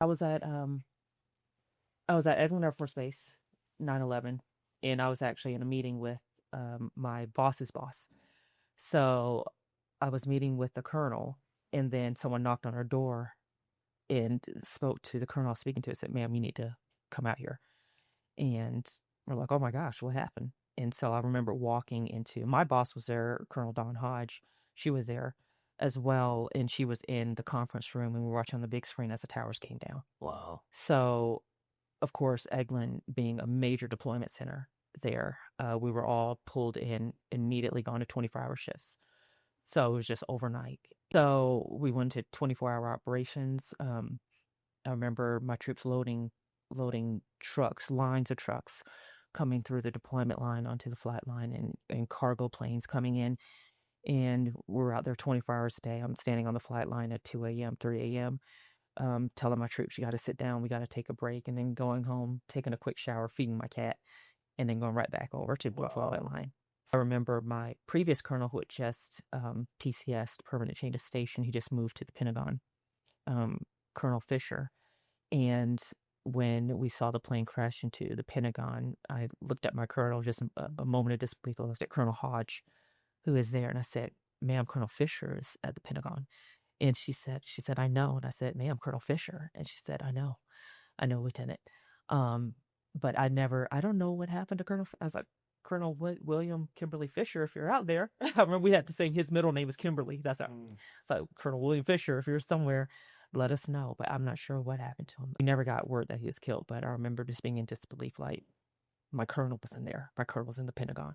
I was at I was at Eglin Air Force Base, 9/11, and I was actually in a meeting with my boss's boss. So I was meeting with the colonel, and then someone knocked on our door and spoke to the colonel I was speaking to and said, "Ma'am, you need to come out here." And we're like, "Oh my gosh, what happened?" And so I remember walking into my boss was there, Colonel Dawn Hodge. She was there as well, and she was in the conference room, and we were watching on the big screen as the towers came down. Wow. So, of course, Eglin being a major deployment center there, we were all pulled in, immediately gone to 24-hour shifts. So it was just overnight. So we went to 24-hour operations. I remember my troops loading trucks, lines of trucks coming through the deployment line onto the flat line, and cargo planes coming in. And we're out there 24 hours a day. I'm standing on the flight line at 2 a.m., 3 a.m., telling my troops, you got to sit down, we got to take a break, and then going home, taking a quick shower, feeding my cat, and then going right back over to the flight Wow. line. I remember my previous colonel who had just TCS, permanent change of station, he just moved to the Pentagon, um, Colonel Fisher. And when we saw the plane crash into the Pentagon, I looked at my colonel, just a moment of disbelief. I looked at Colonel Hodge, who is there, and I said, "Ma'am, Colonel Fisher is at the Pentagon." And she said, "I know." And I said, "Ma'am, Colonel Fisher." And she said, I know, Lieutenant." Um, but I don't know what happened to Colonel. I was like, "Colonel William Kimberly Fisher, if you're out there." I remember we had to say his middle name is Kimberly. That's our, Mm. so Colonel William Fisher, if you're somewhere, let us know. But I'm not sure what happened to him. We never got word that he was killed, but I remember just being in disbelief, like my colonel was in there. My colonel was in the Pentagon.